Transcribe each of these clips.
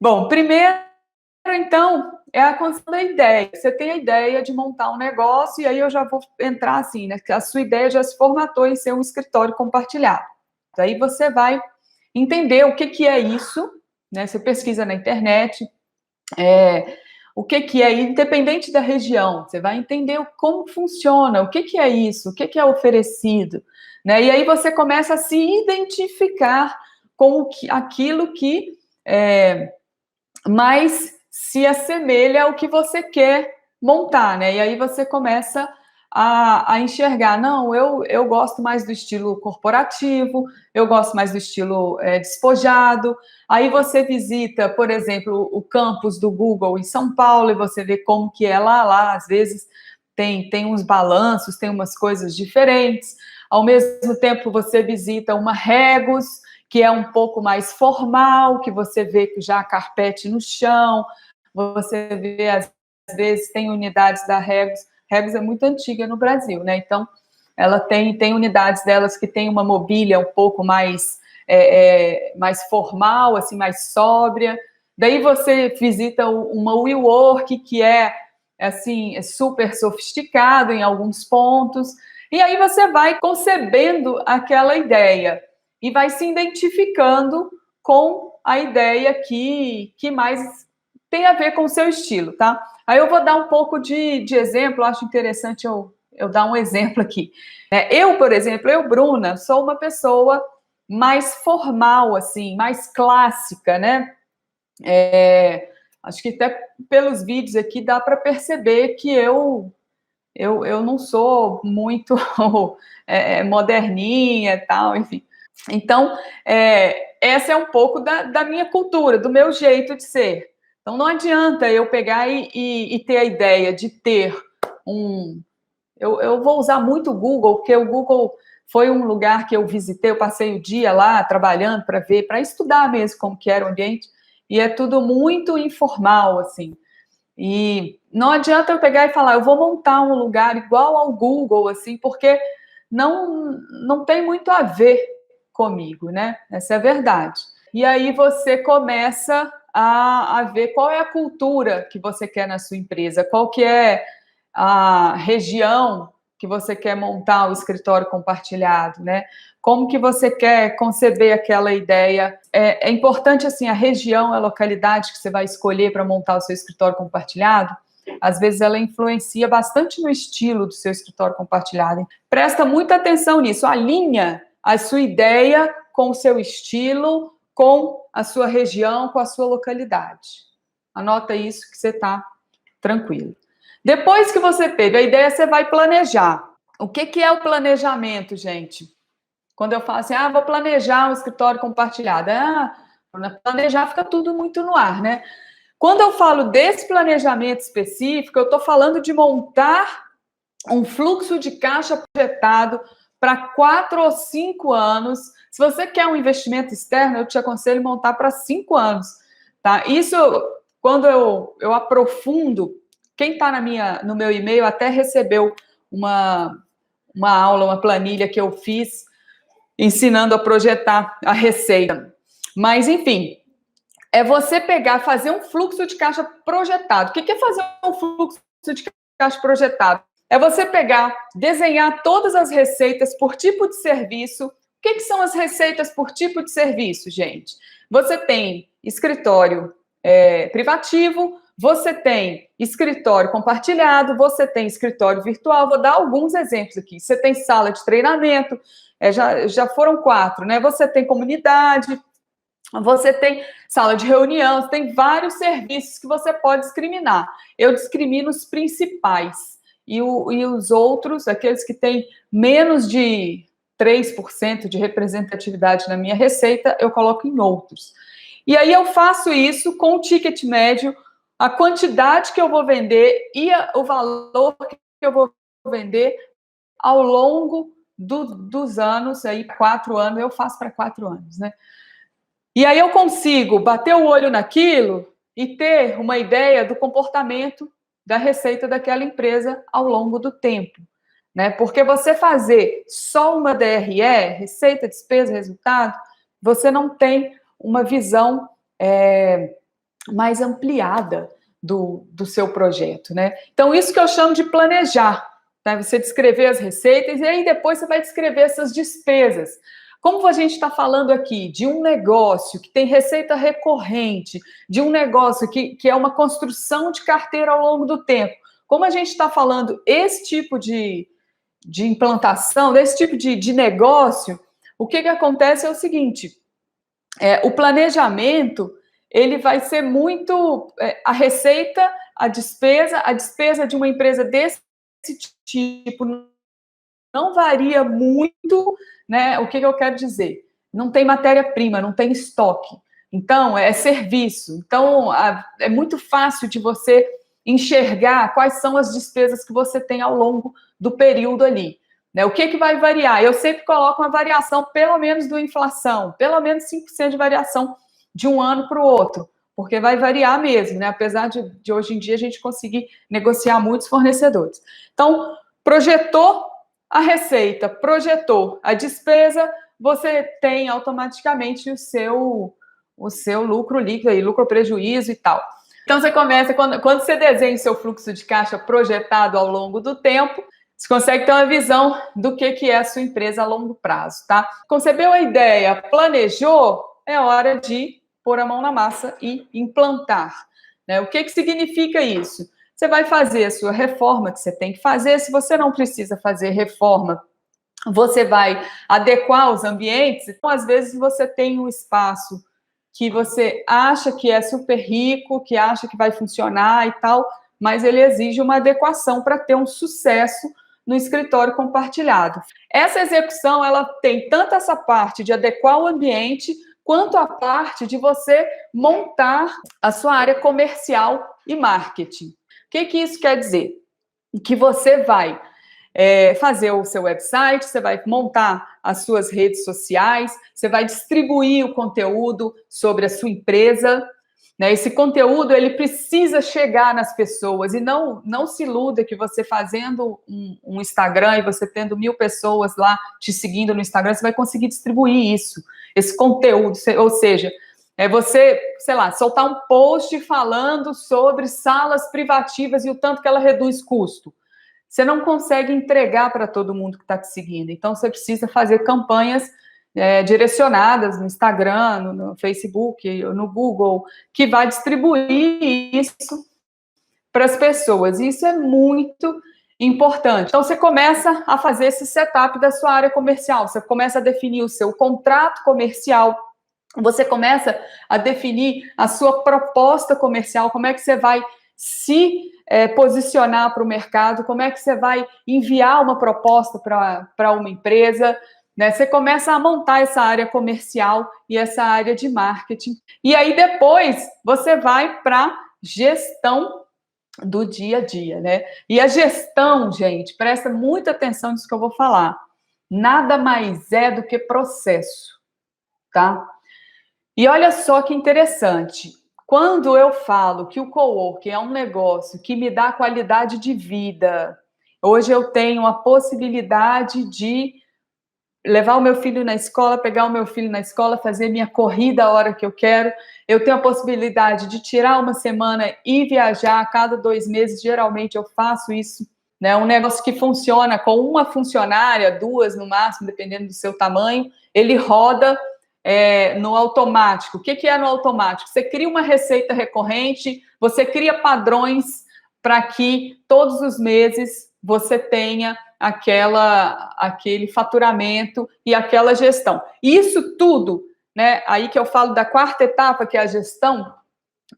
Bom, primeiro, então, é a construção da ideia. Você tem a ideia de montar um negócio, e aí eu já vou entrar assim, né? Que a sua ideia já se formatou em ser um escritório compartilhado. Aí você vai entender o que, que é isso, né? Você pesquisa na internet, o que, que é, independente da região, você vai entender como funciona, o que é isso, o que é oferecido, né? E aí você começa a se identificar com aquilo que mais se assemelha ao que você quer montar, né? E aí você começa a enxergar, não, eu gosto mais do estilo corporativo, eu gosto mais do estilo despojado. Aí você visita, por exemplo, o campus do Google em São Paulo e você vê como que é lá às vezes tem uns balanços, tem umas coisas diferentes. Ao mesmo tempo você visita uma Regus, que é um pouco mais formal, que você vê que já há carpete no chão, você vê, às vezes, tem unidades da Regus. Regus é muito antiga no Brasil, né? Então, ela tem unidades delas que tem uma mobília um pouco mais, mais formal, assim, mais sóbria. Daí você visita uma WeWork, que assim, é super sofisticado em alguns pontos. E aí você vai concebendo aquela ideia e vai se identificando com a ideia que mais tem a ver com o seu estilo, tá? Aí eu vou dar um pouco de exemplo, acho interessante eu dar um exemplo aqui. Eu, por exemplo, Bruna, sou uma pessoa mais formal, assim, mais clássica, né? Acho que até pelos vídeos aqui dá para perceber que eu não sou muito moderninha e tal, enfim. Então, essa é um pouco da minha cultura, do meu jeito de ser. Então, não adianta eu pegar e ter a ideia de ter um... Eu vou usar muito o Google, porque o Google foi um lugar que eu visitei, eu passei o dia lá trabalhando para ver, para estudar mesmo como que era o ambiente, e é tudo muito informal, assim. E não adianta eu pegar e falar, eu vou montar um lugar igual ao Google, assim, porque não tem muito a ver comigo, né? Essa é a verdade. E aí você começa a ver qual é a cultura que você quer na sua empresa, qual que é a região que você quer montar o escritório compartilhado, né? Como que você quer conceber aquela ideia? É importante, assim, a região, a localidade que você vai escolher para montar o seu escritório compartilhado, às vezes ela influencia bastante no estilo do seu escritório compartilhado. Presta muita atenção nisso, alinha a sua ideia com o seu estilo, com a sua região, com a sua localidade. Anota isso que você está tranquilo. Depois que você teve a ideia, você vai planejar. O que é o planejamento, gente? Quando eu falo assim, vou planejar um escritório compartilhado. Planejar fica tudo muito no ar, né? Quando eu falo desse planejamento específico, eu estou falando de montar um fluxo de caixa projetado para 4 ou 5 anos. Se você quer um investimento externo, eu te aconselho montar para 5 anos. Tá? Isso, quando eu aprofundo, quem está no meu e-mail até recebeu uma aula, uma planilha que eu fiz ensinando a projetar a receita. Mas, enfim, é você pegar, fazer um fluxo de caixa projetado. O que é fazer um fluxo de caixa projetado? É você pegar, desenhar todas as receitas por tipo de serviço. O que são as receitas por tipo de serviço, gente? Você tem escritório privativo, você tem escritório compartilhado, você tem escritório virtual. Vou dar alguns exemplos aqui. Você tem sala de treinamento, já foram 4, né? Você tem comunidade, você tem sala de reunião, você tem vários serviços que você pode discriminar. Eu discrimino os principais. E os outros, aqueles que têm menos de 3% de representatividade na minha receita, eu coloco em outros. E aí eu faço isso com o ticket médio, a quantidade que eu vou vender e o valor que eu vou vender ao longo dos anos, aí 4 anos, eu faço para 4 anos, né? E aí eu consigo bater o olho naquilo e ter uma ideia do comportamento da receita daquela empresa ao longo do tempo, né? Porque você fazer só uma DRE, receita, despesa, resultado, você não tem uma visão mais ampliada do seu projeto, né? Então, isso que eu chamo de planejar, né? Você descrever as receitas e aí depois você vai descrever essas despesas. Como a gente está falando aqui de um negócio que tem receita recorrente, de um negócio que é uma construção de carteira ao longo do tempo, como a gente está falando esse tipo de implantação, desse tipo de negócio, o que acontece é o seguinte, o planejamento, ele vai ser muito, a receita, a despesa de uma empresa desse tipo não varia muito, né? O que eu quero dizer? Não tem matéria-prima, não tem estoque. Então, é serviço. Então, é muito fácil de você enxergar quais são as despesas que você tem ao longo do período ali. Né? O que vai variar? Eu sempre coloco uma variação, pelo menos do inflação, pelo menos 5% de variação de um ano para o outro, porque vai variar mesmo, né? Apesar de hoje em dia a gente conseguir negociar muitos fornecedores. Então, projetou a receita, projetou a despesa, você tem automaticamente o seu lucro líquido, aí, lucro prejuízo e tal. Então, você começa, quando você desenha o seu fluxo de caixa projetado ao longo do tempo, você consegue ter uma visão do que é a sua empresa a longo prazo, tá? Concebeu a ideia, planejou, é hora de pôr a mão na massa e implantar. Né? O que significa isso? Você vai fazer a sua reforma que você tem que fazer. Se você não precisa fazer reforma, você vai adequar os ambientes. Então, às vezes, você tem um espaço que você acha que é super rico, que acha que vai funcionar e tal, mas ele exige uma adequação para ter um sucesso no escritório compartilhado. Essa execução, ela tem tanto essa parte de adequar o ambiente, quanto a parte de você montar a sua área comercial e marketing. O que isso quer dizer? Que você vai fazer o seu website, você vai montar as suas redes sociais, você vai distribuir o conteúdo sobre a sua empresa, né? Esse conteúdo, ele precisa chegar nas pessoas e não se iluda que você fazendo um Instagram e você tendo 1000 pessoas lá te seguindo no Instagram, você vai conseguir distribuir isso, esse conteúdo, ou seja, você, sei lá, soltar um post falando sobre salas privativas e o tanto que ela reduz custo. Você não consegue entregar para todo mundo que está te seguindo. Então, você precisa fazer campanhas direcionadas no Instagram, no Facebook, no Google, que vai distribuir isso para as pessoas. Isso é muito importante. Então, você começa a fazer esse setup da sua área comercial. Você começa a definir o seu contrato comercial. Você começa a definir a sua proposta comercial, como é que você vai se posicionar para o mercado, como é que você vai enviar uma proposta para uma empresa, né? Você começa a montar essa área comercial e essa área de marketing. E aí, depois, você vai para gestão do dia a dia, né? E a gestão, gente, presta muita atenção nisso que eu vou falar. Nada mais é do que processo, tá? E olha só que interessante. Quando eu falo que o coworking é um negócio que me dá qualidade de vida, hoje eu tenho a possibilidade de levar o meu filho na escola, pegar o meu filho na escola, fazer minha corrida a hora que eu quero. Eu tenho a possibilidade de tirar uma semana e viajar a cada 2 meses. Geralmente eu faço isso. Né? Um negócio que funciona com uma funcionária, 2 no máximo, dependendo do seu tamanho. Ele roda no automático. O que é no automático? Você cria uma receita recorrente, você cria padrões para que todos os meses você tenha aquele faturamento e aquela gestão. Isso tudo, né? Aí que eu falo da quarta etapa, que é a gestão,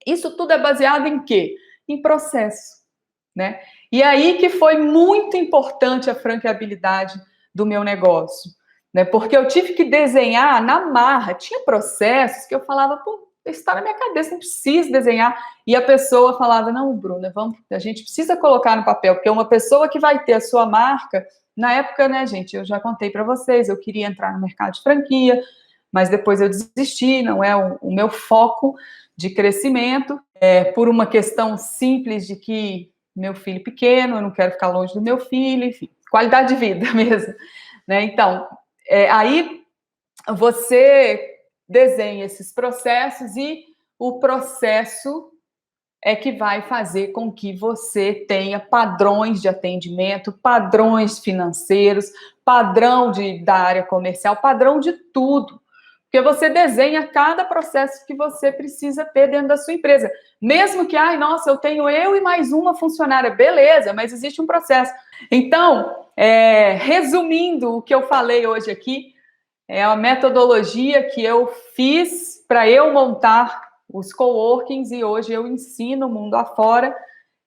isso tudo é baseado em quê? Em processo, né? E aí que foi muito importante a franqueabilidade do meu negócio, né? Porque eu tive que desenhar na marra, tinha processos que eu falava, pô, isso está na minha cabeça, não preciso desenhar. E a pessoa falava, não, Bruna, a gente precisa colocar no papel, porque uma pessoa que vai ter a sua marca, na época, né, gente, eu já contei para vocês, eu queria entrar no mercado de franquia, mas depois eu desisti, não é o meu foco de crescimento, por uma questão simples de que meu filho pequeno, eu não quero ficar longe do meu filho, enfim, qualidade de vida mesmo, né? Então, aí você desenha esses processos e o processo é que vai fazer com que você tenha padrões de atendimento, padrões financeiros, padrão da área comercial, padrão de tudo. Porque você desenha cada processo que você precisa ter dentro da sua empresa. Mesmo que, ai, nossa, eu tenho eu e mais uma funcionária, beleza, mas existe um processo. Então, resumindo o que eu falei hoje aqui, é a metodologia que eu fiz para eu montar os coworkings e hoje eu ensino o mundo afora,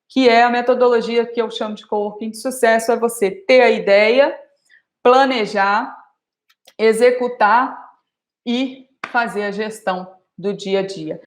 que é a metodologia que eu chamo de coworking de sucesso, é você ter a ideia, planejar, executar e fazer a gestão do dia a dia.